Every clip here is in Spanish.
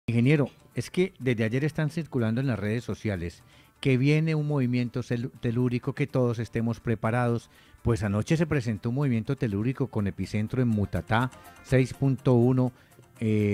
Ingeniero, es que desde ayer están circulando en las redes sociales que viene un movimiento telúrico, que todos estemos preparados. Pues anoche se presentó un movimiento telúrico con epicentro en Mutatá, 6.1,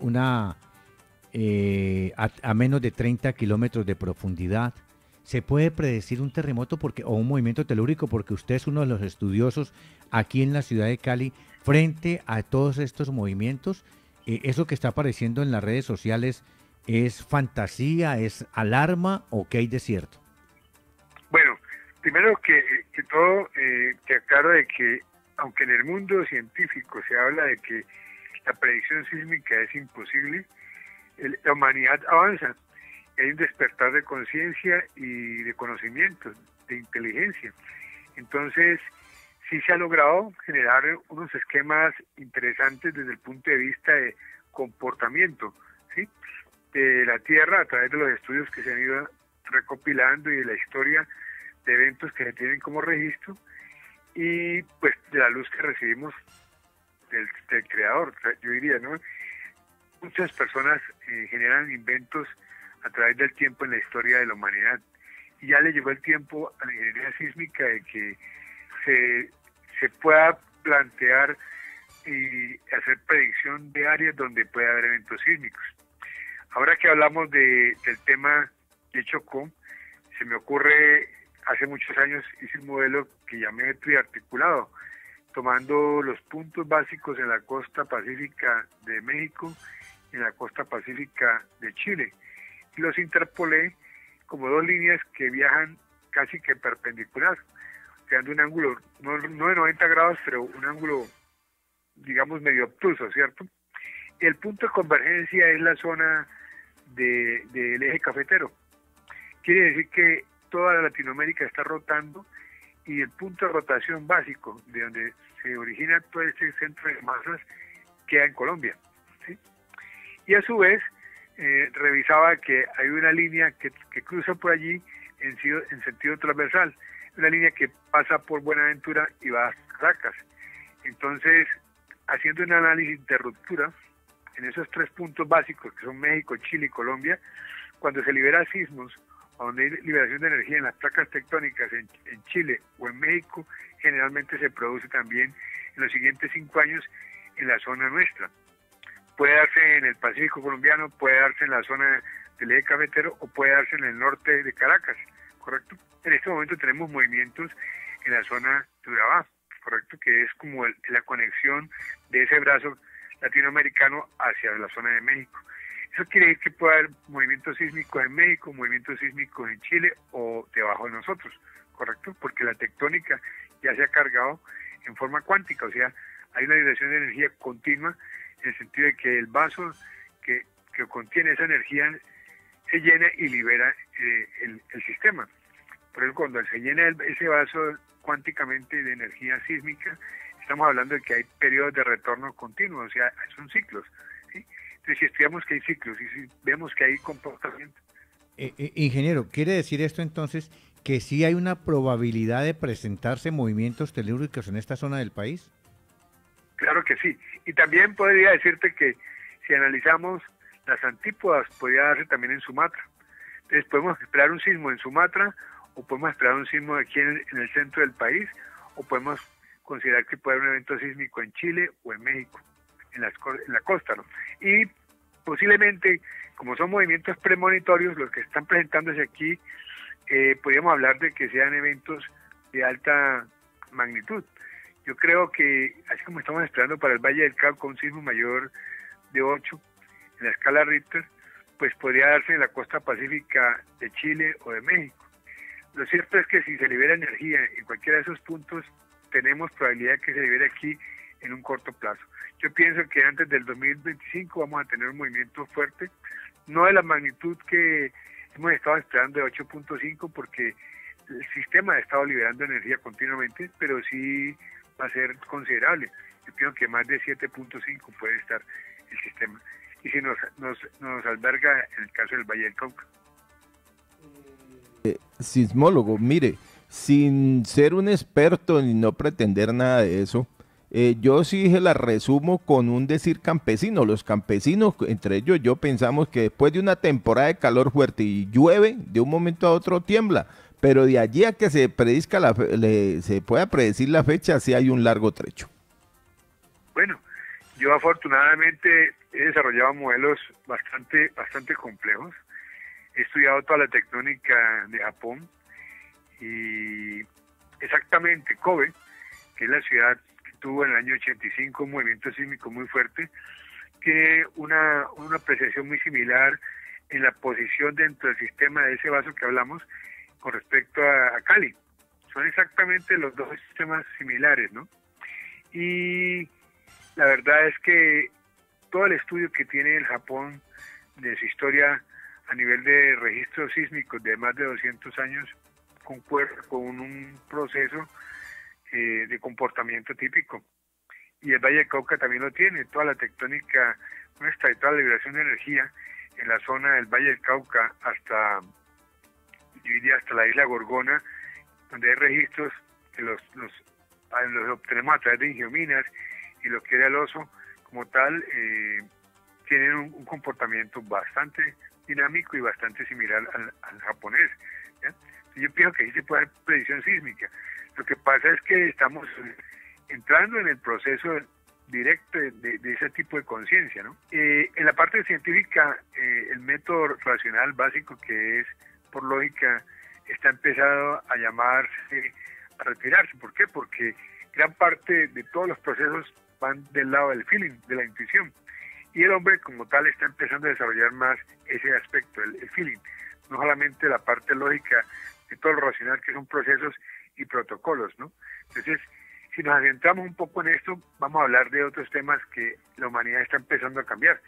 una a menos de 30 kilómetros de profundidad. ¿Se puede predecir un terremoto o un movimiento telúrico? Porque usted es uno de los estudiosos aquí en la ciudad de Cali frente a todos estos movimientos. ¿Eso que está apareciendo en las redes sociales es fantasía, es alarma o qué hay de cierto? Bueno, primero que todo, te aclaro de que, aunque en el mundo científico se habla de que la predicción sísmica es imposible, la humanidad avanza. Hay un despertar de conciencia y de conocimiento, de inteligencia. Entonces, sí se ha logrado generar unos esquemas interesantes desde el punto de vista de comportamiento, ¿sí?, de la Tierra, a través de los estudios que se han ido recopilando y de la historia de eventos que se tienen como registro, y pues de la luz que recibimos del creador, yo diría, ¿no? Muchas personas generan inventos a través del tiempo en la historia de la humanidad, y ya le llegó el tiempo a la ingeniería sísmica de que se pueda plantear y hacer predicción de áreas donde puede haber eventos sísmicos. Ahora que hablamos del tema de Chocó, se me ocurre, hace muchos años hice un modelo que llamé triarticulado, tomando los puntos básicos en la costa pacífica de México y en la costa pacífica de Chile, y los interpolé como dos líneas que viajan casi que perpendicular, creando un ángulo, no de 90 grados, pero un ángulo, digamos, medio obtuso, ¿cierto? Y el punto de convergencia es la zona del eje cafetero. Quiere decir que toda la Latinoamérica está rotando, y el punto de rotación básico, de donde se origina todo este centro de masas, queda en Colombia, ¿sí? Y a su vez, revisaba que hay una línea que cruza por allí en sentido transversal, una línea que pasa por Buenaventura y va a Caracas. Entonces, haciendo un análisis de ruptura en esos tres puntos básicos que son México, Chile y Colombia, cuando se libera sismos o donde hay liberación de energía en las placas tectónicas en Chile o en México, generalmente se produce también en los siguientes 5 años en la zona nuestra. Puede darse en el Pacífico colombiano, puede darse en la zona del eje cafetero o puede darse en el norte de Caracas, ¿correcto? En este momento tenemos movimientos en la zona de Urabá, ¿correcto?, que es como la conexión de ese brazo latinoamericano hacia la zona de México. Eso quiere decir que puede haber movimientos sísmicos en México, movimientos sísmicos en Chile o debajo de nosotros, ¿correcto? Porque la tectónica ya se ha cargado en forma cuántica, o sea, hay una liberación de energía continua, en el sentido de que el vaso que contiene esa energía se llena y libera el sistema. Por eso, cuando se llena ese vaso cuánticamente de energía sísmica, estamos hablando de que hay periodos de retorno continuo, o sea, son ciclos, ¿sí? Entonces, si estudiamos que hay ciclos y si vemos que hay comportamiento. Ingeniero, ¿quiere decir esto entonces que sí hay una probabilidad de presentarse movimientos telúricos en esta zona del país? Claro que sí. Y también podría decirte que si analizamos las antípodas, podría darse también en Sumatra. Entonces podemos esperar un sismo en Sumatra, o podemos esperar un sismo aquí en el centro del país, o podemos considerar que puede haber un evento sísmico en Chile o en México, en la costa, ¿no? Y posiblemente, como son movimientos premonitorios, los que están presentándose aquí, podríamos hablar de que sean eventos de alta magnitud. Yo creo que, así como estamos esperando para el Valle del Cauca un sismo mayor de 8 en la escala Richter, pues podría darse en la costa pacífica de Chile o de México. Lo cierto es que si se libera energía en cualquiera de esos puntos, tenemos probabilidad de que se libere aquí en un corto plazo. Yo pienso que antes del 2025 vamos a tener un movimiento fuerte, no de la magnitud que hemos estado esperando de 8.5, porque el sistema ha estado liberando energía continuamente, pero sí va a ser considerable. Yo pienso que más de 7.5 puede estar el sistema. Y si nos alberga en el caso del Valle del Cauca. Sismólogo, mire, sin ser un experto ni no pretender nada de eso, yo sí se la resumo con un decir campesino. Los campesinos, entre ellos yo, pensamos que después de una temporada de calor fuerte y llueve, de un momento a otro tiembla. Pero de allí a que se predizca se pueda predecir la fecha, sí hay un largo trecho. Bueno, yo afortunadamente he desarrollado modelos bastante complejos. He estudiado toda la tectónica de Japón y exactamente Kobe, que es la ciudad que tuvo en el año 85 un movimiento sísmico muy fuerte, tiene una apreciación muy similar en la posición dentro del sistema de ese vaso que hablamos con respecto a Cali. Son exactamente los dos sistemas similares, ¿no? Y la verdad es que todo el estudio que tiene el Japón de su historia a nivel de registros sísmicos de más de 200 años concuerda con un proceso de comportamiento típico. Y el Valle del Cauca también lo tiene, toda la tectónica nuestra y toda la liberación de energía en la zona del Valle del Cauca hasta, yo diría, hasta la isla Gorgona, donde hay registros que los obtenemos a través de ingiominas y lo que era el oso como tal, tienen un comportamiento bastante dinámico y bastante similar al japonés, ¿ya? Yo pienso que ahí se puede hacer predicción sísmica. Lo que pasa es que estamos entrando en el proceso directo de ese tipo de conciencia, ¿no? En la parte científica, el método racional básico, que es por lógica, está empezado a llamarse, a retirarse. ¿Por qué? Porque gran parte de todos los procesos van del lado del feeling, de la intuición. Y el hombre como tal está empezando a desarrollar más ese aspecto, el feeling. No solamente la parte lógica de todo lo racional, que son procesos y protocolos, ¿no? Entonces, si nos adentramos un poco en esto, vamos a hablar de otros temas que la humanidad está empezando a cambiar.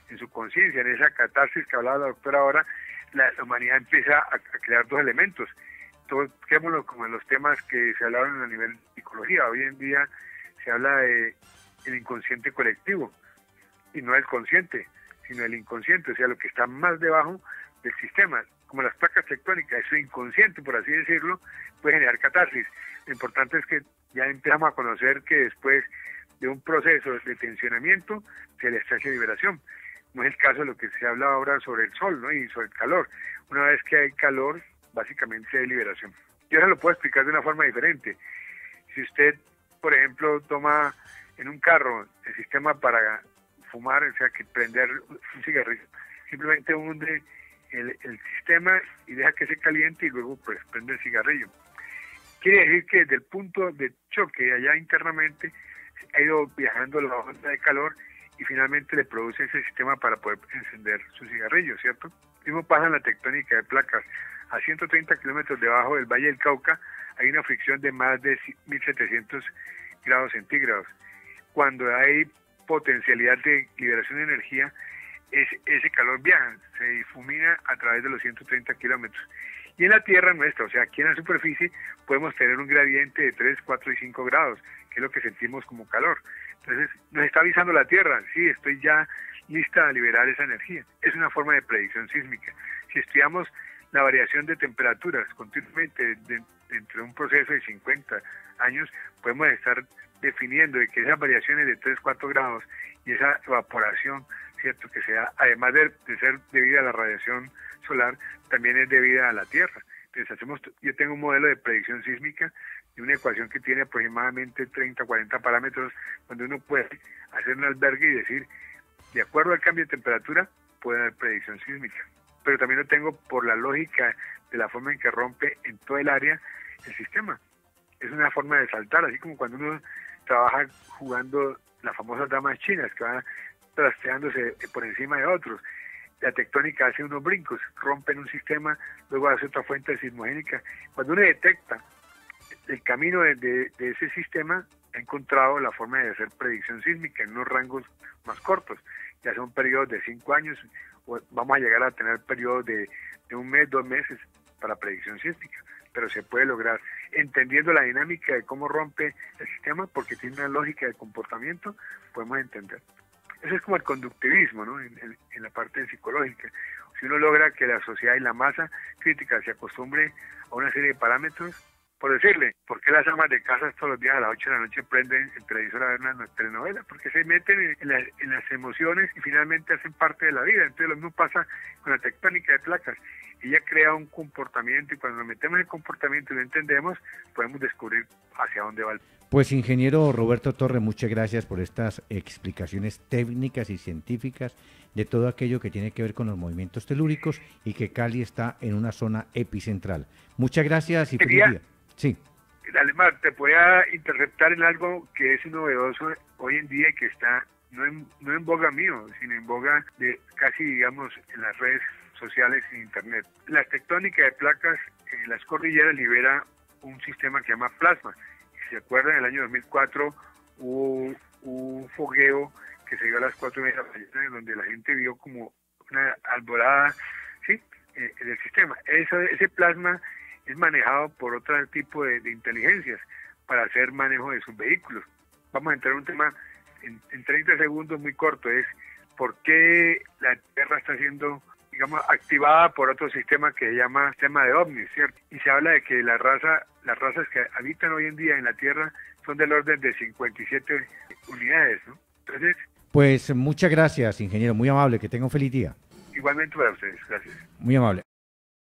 En su conciencia, en esa catarsis que hablaba la doctora ahora, la humanidad empieza a crear dos elementos. Toquémoslo como en los temas que se hablaron a nivel de psicología. Hoy en día se habla de el inconsciente colectivo, y no el consciente, sino el inconsciente, o sea, lo que está más debajo del sistema, como las placas tectónicas, eso inconsciente, por así decirlo, puede generar catarsis. Lo importante es que ya empezamos a conocer que después de un proceso de tensionamiento se les hace liberación. No es el caso de lo que se habla ahora sobre el sol, ¿no? Y sobre el calor. Una vez que hay calor, básicamente hay liberación. Yo se lo puedo explicar de una forma diferente. Si usted, por ejemplo, toma en un carro el sistema para fumar, o sea, que prender un cigarrillo, simplemente hunde el sistema y deja que se caliente y luego pues prende el cigarrillo. Quiere decir que desde el punto de choque allá internamente ha ido viajando la onda de calor y finalmente le produce ese sistema para poder encender su cigarrillo, ¿cierto? Lo mismo pasa en la tectónica de placas. A 130 kilómetros debajo del Valle del Cauca hay una fricción de más de 1700 grados centígrados. Cuando hay potencialidad de liberación de energía, ese calor viaja, se difumina a través de los 130 kilómetros. Y en la Tierra nuestra, o sea, aquí en la superficie, podemos tener un gradiente de 3, 4 y 5 grados, que es lo que sentimos como calor. Entonces, nos está avisando la Tierra, sí, estoy ya lista a liberar esa energía. Es una forma de predicción sísmica. Si estudiamos la variación de temperaturas continuamente dentro de un proceso de 50 años, podemos estar definiendo de que esas variaciones de 3, 4 grados y esa evaporación, ¿cierto?, que sea, además de ser debida a la radiación solar, también es debida a la Tierra. Entonces yo tengo un modelo de predicción sísmica y una ecuación que tiene aproximadamente 30, 40 parámetros, donde uno puede hacer un albergue y decir, de acuerdo al cambio de temperatura, puede haber predicción sísmica. Pero también lo tengo por la lógica de la forma en que rompe en todo el área el sistema. Es una forma de saltar, así como cuando uno trabaja jugando las famosas damas chinas, que van trasteándose por encima de otros. La tectónica hace unos brincos, rompe en un sistema, luego hace otra fuente sismogénica. Cuando uno detecta el camino de ese sistema, ha encontrado la forma de hacer predicción sísmica en unos rangos más cortos. Ya son periodos de 5 años, o vamos a llegar a tener periodos de 1 mes, 2 meses para predicción sísmica, pero se puede lograr entendiendo la dinámica de cómo rompe el sistema, porque tiene una lógica de comportamiento, podemos entender. Eso es como el conductivismo, ¿no? En la parte psicológica. Si uno logra que la sociedad y la masa crítica se acostumbre a una serie de parámetros, por decirle, ¿por qué las amas de casa todos los días a las 8 de la noche prenden el televisor a ver una telenovela? Porque se meten en las emociones y finalmente hacen parte de la vida. Entonces lo mismo pasa con la tectónica de placas. Ella crea un comportamiento y cuando nos metemos en el comportamiento y lo entendemos, podemos descubrir hacia dónde va el... Pues ingeniero Roberto Torre, muchas gracias por estas explicaciones técnicas y científicas de todo aquello que tiene que ver con los movimientos telúricos y que Cali está en una zona epicentral. Muchas gracias y feliz día. Sí. Alemán, te voy a interceptar en algo que es novedoso hoy en día y que está no en boga mío, sino en boga de casi, digamos, en las redes sociales e internet. La tectónica de placas en las cordilleras libera un sistema que se llama plasma. Si se acuerdan, en el año 2004 hubo un fogueo que se dio a las 4:30 de la mañana, donde la gente vio como una alborada, ¿sí?, del sistema. Ese plasma es manejado por otro tipo de inteligencias para hacer manejo de sus vehículos. Vamos a entrar en un tema en 30 segundos muy corto, es por qué la Tierra está siendo, digamos, activada por otro sistema que se llama sistema de ovnis, ¿cierto? Y se habla de que las razas que habitan hoy en día en la Tierra son del orden de 57 unidades, ¿no? Entonces... Pues muchas gracias, ingeniero, muy amable, que tenga un feliz día. Igualmente para ustedes, gracias. Muy amable.